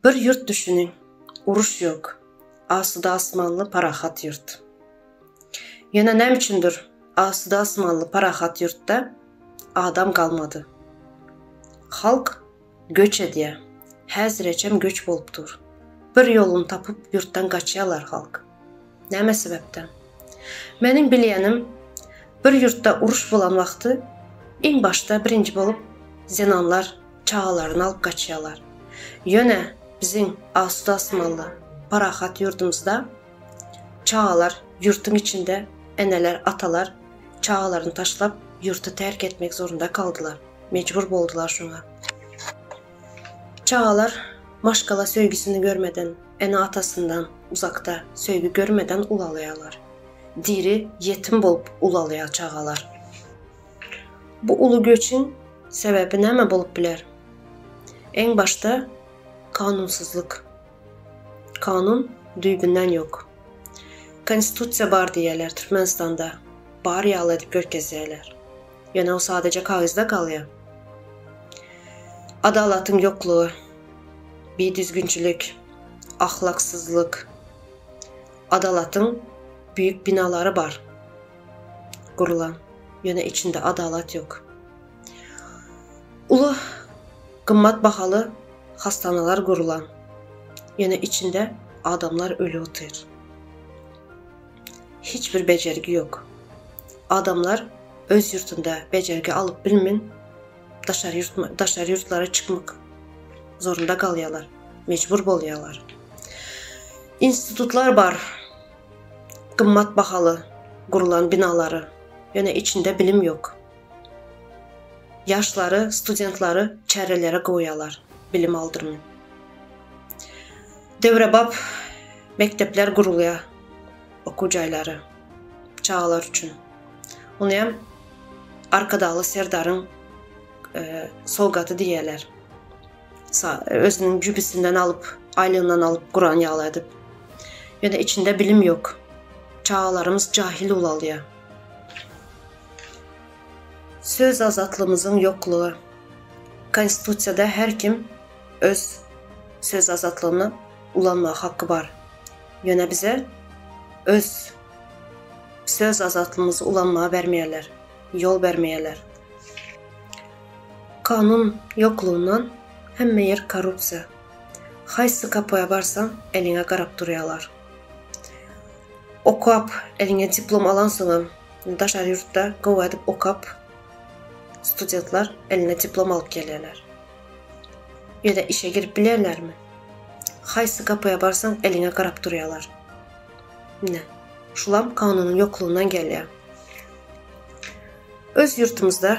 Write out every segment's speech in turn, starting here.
Bir yurt düşünün, uruş yok, asuda asmanlı paraxat yurt. Yana nə üçündür asuda asmanlı paraxat yurtda adam qalmadı. Xalq göç ediyə, həzrəcəm göç bolubdur. Bir yolunu tapıb yurtdan qaçıyalar xalq. Nə səbəbdən? Mənim biliyənim, bir yurtda uruş bulan vaxtı en başda birinci bolub zinanlar çağalarını alıp qaçıyalar. Yönə bizim asuda asmanlı paraxat yurdumuzda çağalar yurtun içində ənələr, atalar çağalarını taşlab yurtu tərk etmək zorunda kaldılar. Mecbur boldular şuna. Çağalar maşqala söygüsünü görmədən, ənə atasından uzaqda söygü görmədən ulalayalar. Diri, yetim bolub ulalaya çağalar. Bu ulu göçün səbəbi nəmə bolub bilər? En başda kanunsuzluq. Kanun düyübündən yox. Konstitusiya var deyərlər Türkmenistanda. Bar yağlı edib görkəzəyərlər. Yəni o sadəcə kağızda qalıyor. Adalatın yoxluğu, bidüzgünçülük, axlaqsızlıq. Adalatın büyük binaları var. Qurulan. Yəni içində adalat yox. Ulu, qımmat bahalı xastanalar qurulan. Yəni içində adamlar ölü otur. Hiçbir becərgi yox. Adamlar öz yurtunda becərgi alıb bilmin, daşarı yurtlara çıxmaq zorunda qalyalar, mecbur bolyalar. İnstitutlar var, qımmat bahalı qurulan binaları, yəni içində bilim yox. Yaşları, studentları çərələrə qoyalar, bilim aldırmayın. Dövrəbab məktəblər quruluya, oxucayları, çağalar üçün. Onuyam Arkadalı Serdarın soğqatı deyərlər. Özünün cübisindən alıb, aylığından alıb Quran yağlı edib. Yəni içində bilim yox. Çağalarımız cahil ulalıyor. Söz azatlığımızın yoxluğu. Konstitusiyada hər kim öz söz azatlığına ulanmaq haqqı var. Yəni bizə öz söz azatlığımızı ulanmağa verməyərlər, yol verməyərlər. Kanun yoxluğundan həmmə yer korrupsiya. Haysı kapıya varsan elinə qarab duruyalar. Okuyab elinə diplom alan sonra daşarı yurtda qov edib okuyab studentlar elinə diplom alıp gəlirlər. Ya da işe girib bilərlərmi? Haysı kapıya varsan elinə qarab duruyalar. Nə? Şulam kanunun yoxluğundan gəlir. Öz yurtumuzda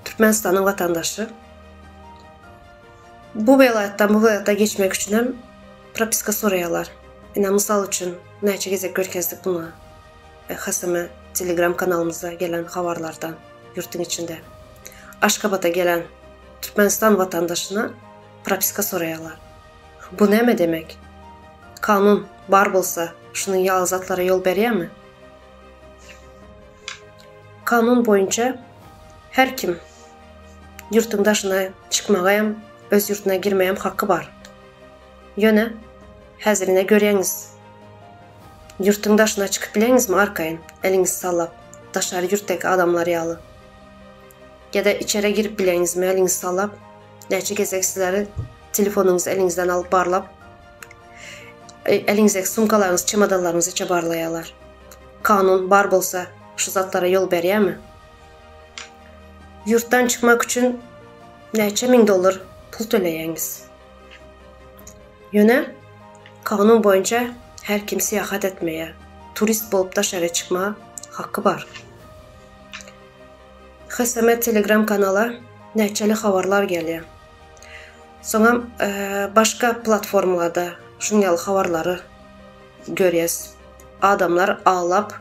Türkmenistanın vatandaşı bu vilayətdən bu vilayətə geçmək üçün propiska sorayalar. Misal üçün nəçə gəzək görkəzdik buna. Xəsəmə Telegram kanalımızda gələn xabarlardan yurtun içində. Aşqabada gələn Türkmenistan vatandaşına propiska sorayalar. Bu nə demək? Kanun var bolsa şunun yağızatlara yol veriyəmi? Kanun boyunca hər kim yurtun daşına çıxmağayam, öz yurtuna girməyəm haqqı var. Yönə, həzrinə görəyəniz. Yurtun daşına çıxıb biləyinizmi arkayın, əlinizi sallab, daşarı yurtdaki adamları yalı. Ya da içərə girib biləyinizmi, əlinizi sallab, nəçə gəzək sizləri telefonunuzu əlinizdən alıb barlab, əlinizdəki sumkalarınız, çemadanlarınızı içə barlayalar. Kanun var bolsa şu zatlara yol veriyəmi? Yurtdan çıxmaq üçün nəçə $1000 pul төлəyəniz. Yönə, kanun boyunca hər kim siyahat etməyə, turist bolub daşarı çıxmağa haqqı var. Xəsəmə Telegram kanala nəçəli xabarlar gəlir. Sonra başqa platformalarda şunyalı xabarları görəyəz. Adamlar ağlab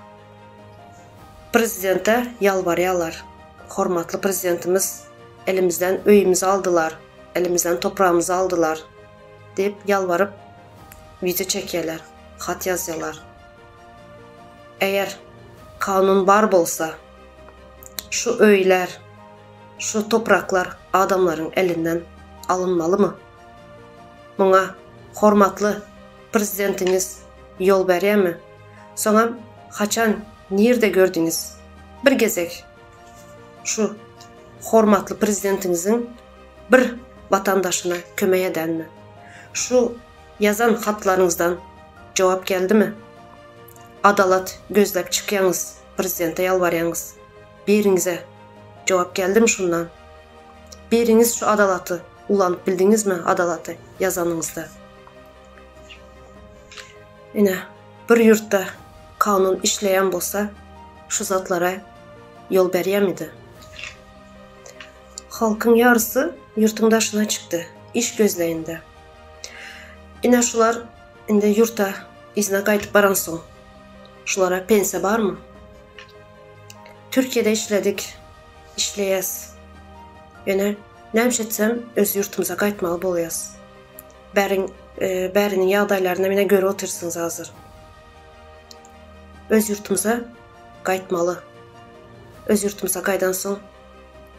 prezidentə yalvarıyorlar. Hormatlı prezidentimiz elimizdən öyümüzü aldılar, elimizdən toprağımızı aldılar deyib yalvarıb video çəkirlər, xat yazırlar. Əgər kanun var bolsa, şu öylər, şu topraklar adamların elindən alınmalı mı? Buna hormatlı prezidentiniz yol berýärmi? Soňam haçan, nerede gördüňiz? Bir gezek şu hormatly prezidentinizin bir vatandaşına kömek edenmi? Şu yazan hatlarınızdan cevap geldi mi? Adalat gözlep çıkýaňyz, prezidente ýalbarýaňyz. Biriňize cevap geldi mi şundan? Biriňiz şu adalatı ulanyp bildiňizmi, adalatı yazanыңızda? Ine bir yurtda kanun işleyen bolsa, şu zatlara yol berýärmidi? Halkın yarısı yurtun daşına çıktı, iş gözleyinde. Ine şular indi yurta izne gaýtyp baran soň, şulara pensiya barmı? Türkiye'de işledik, işleyes. Ene nämişetsem öz yurtumuza gaýtmaly bolýas. Bäriniň ýagdaýlaryna mine göre otursunuz hazır. Öz yurtumuza gaýtmaly. Öz yurtumuza gaýdan soň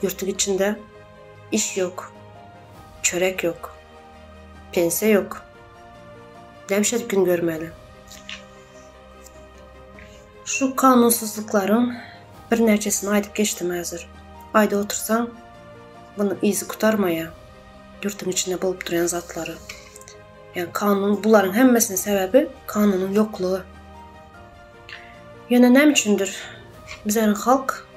yurtun içinde iş yok, çörek yok, pensiya yok. Nämişet gün görmeli. Şu kanunsuzlukların bir näçesini aýdyp geçdim hazır. Ayda otursan bunu izi kutarmaya, yurtun içinde bolup duran zatları. Yani kanun, buların hemmesinin sebebi kanunun yokluğu. Yine ne üçündür? Bizlerin halk,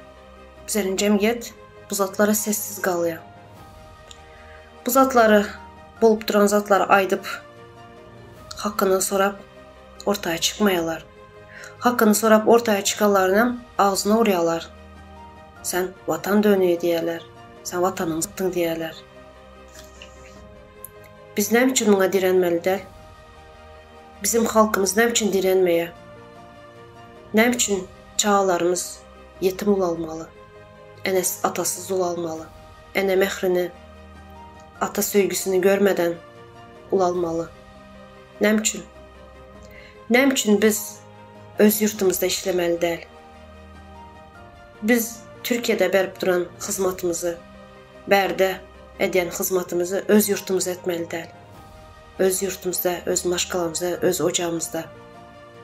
bizlerin cemiyet bu zatlara sessiz kalıyor. Bu zatları, bolup duran zatları aydıp, hakkını sorap ortaya çıkmayalar. Hakkını sorap ortaya çıkarlarına ağzına uğrayalar. Sen vatan dönüyor diyeler. Sen vatanın zıttın diyeler. Biz ne için buna direnmelidir? Bizim halkımız ne için direnmeye? Ne için çağlarımız yetim olalmalı? Enes atasız olalmalı? Ene mehrini, ata söygüsünü görmeden olalmalı? Ne için? Ne için biz öz yurtumuzda işlemeli değil? Biz Türkiye'de berip duran hizmetimizi, berde ediyen hizmetimizi öz yurtumuzda etmeli değil. Öz yurtumuzda, öz maşkalamızda, öz ocağımızda.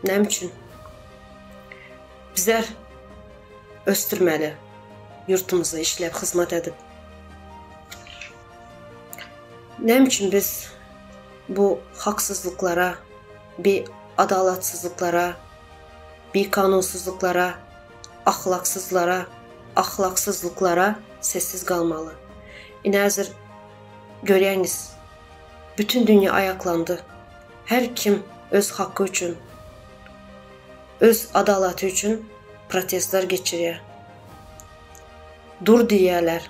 Ne için? Bizler östürmeli yurtumuzu işlep, hizmet edip. Ne için biz bu haksızlıklara, bir adalatsızlıklara, bir kanunsuzluklara, ahlaksızlıklara sessiz kalmalı? Yine hazır görýäňiz, bütün dünya ayaklandı. Her kim öz hakkı üçün, öz adalatı üçün protestler geçiriyor. Dur diýerler.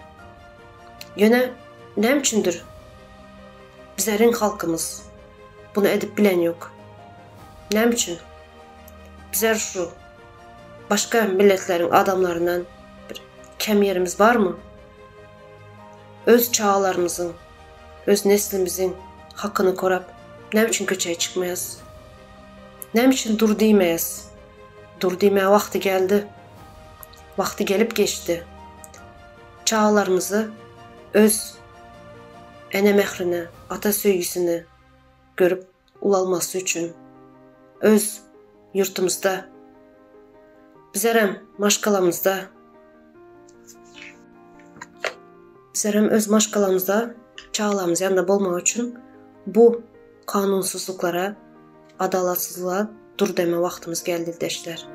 Yine ne üçündür? Bizlerin halkımız bunu edip bilen yok. Ne üçün? Bizler şu başka milletlerin adamlarından bir kem yerimiz var mı? Öz çağlarımızın, öz neslimizin hakkını korap ne için köçeye çıkmayız? Ne için dur diýmeýäs? Dur diýmeye vakti geldi. Vakti gelip geçti. Çağlarımızı öz ene mehrini, ata söýgüsini görüp ulalması üçün öz yurtumuzda, bizlerem maşkalamızda, bizlerem öz maşkalamızda çağlarımız yanında bolmak üçün bu kanunsuzluklara, adalatsızlığa dur deme vaktimiz geldi deşler.